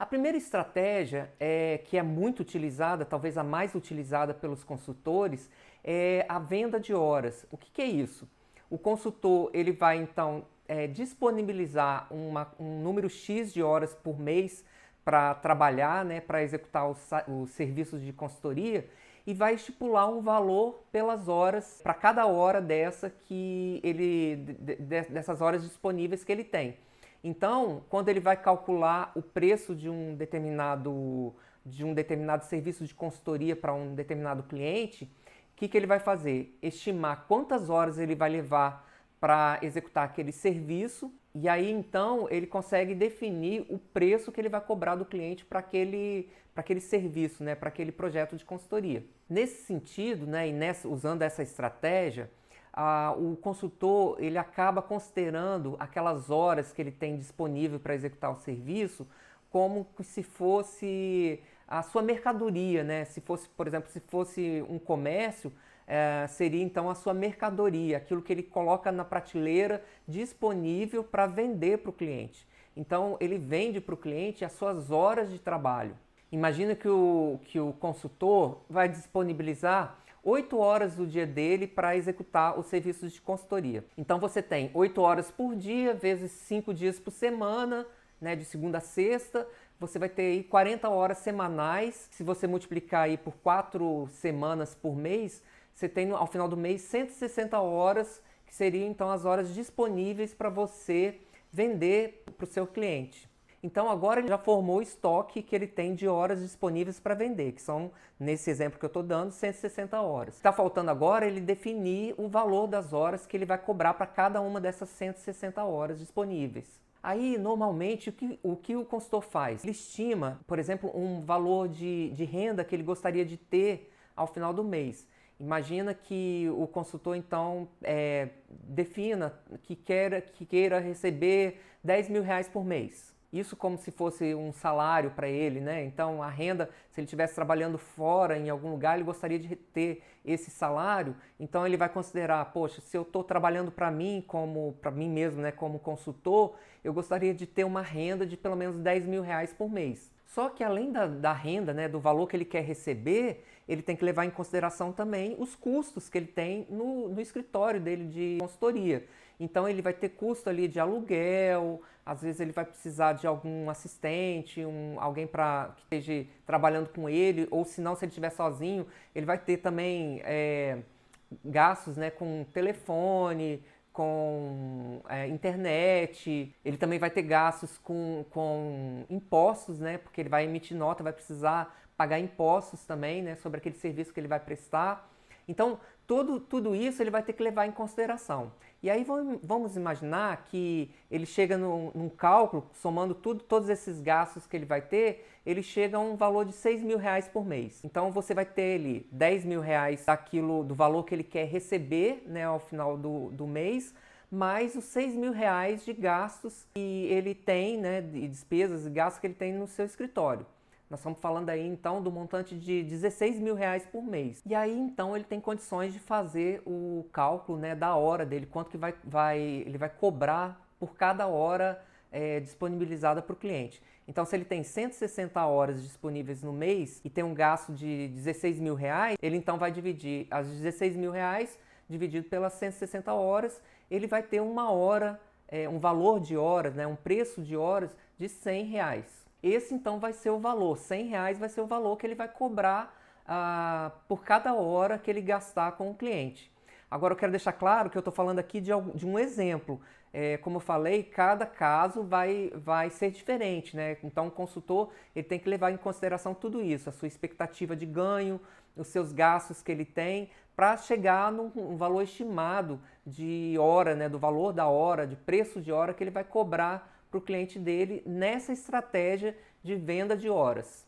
A primeira estratégia, que é muito utilizada, talvez a mais utilizada pelos consultores, é a venda de horas. O que é isso? O consultor ele vai então disponibilizar um número X de horas por mês para trabalhar, né, para executar os serviços de consultoria e vai estipular um valor pelas horas, para cada hora dessas horas disponíveis que ele tem. Então, quando ele vai calcular o preço de um determinado serviço de consultoria para um determinado cliente, o que ele vai fazer? Estimar quantas horas ele vai levar para executar aquele serviço e aí então ele consegue definir o preço que ele vai cobrar do cliente para aquele serviço, né, para aquele projeto de consultoria. Nesse sentido, né, usando essa estratégia, o consultor ele acaba considerando aquelas horas que ele tem disponível para executar o serviço como se fosse a sua mercadoria, né? Se fosse, por exemplo, se fosse um comércio, seria então a sua mercadoria, aquilo que ele coloca na prateleira disponível para vender para o cliente. Então ele vende para o cliente as suas horas de trabalho. Imagina que o consultor vai disponibilizar 8 horas do dia dele para executar os serviços de consultoria. Então você tem 8 horas por dia, vezes 5 dias por semana, né, de segunda a sexta, você vai ter aí 40 horas semanais. Se você multiplicar aí por 4 semanas por mês, você tem ao final do mês 160 horas, que seriam então as horas disponíveis para você vender para o seu cliente. Então agora ele já formou o estoque que ele tem de horas disponíveis para vender, que são, nesse exemplo que eu estou dando, 160 horas. Está faltando agora ele definir o valor das horas que ele vai cobrar para cada uma dessas 160 horas disponíveis. Aí, normalmente, o que o consultor faz? Ele estima, por exemplo, um valor de renda que ele gostaria de ter ao final do mês. Imagina que o consultor, então, defina que queira receber 10 mil reais por mês. Isso como se fosse um salário para ele, né? Então a renda, se ele estivesse trabalhando fora em algum lugar, ele gostaria de ter esse salário, então ele vai considerar, poxa, se eu estou trabalhando para mim mesmo, né, como consultor, eu gostaria de ter uma renda de pelo menos 10 mil reais por mês. Só que além da renda, né, do valor que ele quer receber, ele tem que levar em consideração também os custos que ele tem no escritório dele de consultoria. Então ele vai ter custo ali de aluguel, às vezes ele vai precisar de algum assistente, alguém que esteja trabalhando com ele, ou se não, se ele estiver sozinho, ele vai ter também gastos, né, com telefone, com internet, ele também vai ter gastos com impostos, né, porque ele vai emitir nota, vai precisar pagar impostos também, né, sobre aquele serviço que ele vai prestar. Então, tudo isso ele vai ter que levar em consideração. E aí vamos imaginar que ele chega num cálculo, somando todos esses gastos que ele vai ter, ele chega a um valor de 6 mil reais por mês. Então você vai ter ali 10 mil reais do valor que ele quer receber, né, ao final do mês, mais os 6 mil reais de gastos que ele tem, né, de despesas e gastos que ele tem no seu escritório. Nós estamos falando aí então do montante de 16 mil reais por mês. E aí então ele tem condições de fazer o cálculo, né, da hora dele, quanto que ele vai cobrar por cada hora disponibilizada para o cliente. Então se ele tem 160 horas disponíveis no mês e tem um gasto de 16 mil reais, ele então vai dividir as 16 mil reais dividido pelas 160 horas, ele vai ter uma hora, um valor de horas, né, um preço de horas de 100 reais. Esse então vai ser o valor, 100 reais vai ser o valor que ele vai cobrar por cada hora que ele gastar com o cliente. Agora eu quero deixar claro que eu estou falando aqui de um exemplo. Como eu falei, cada caso vai ser diferente, né? Então o consultor ele tem que levar em consideração tudo isso, a sua expectativa de ganho, os seus gastos que ele tem, para chegar num valor estimado de hora, né? Do valor da hora, de preço de hora que ele vai cobrar para o cliente dele nessa estratégia de venda de horas.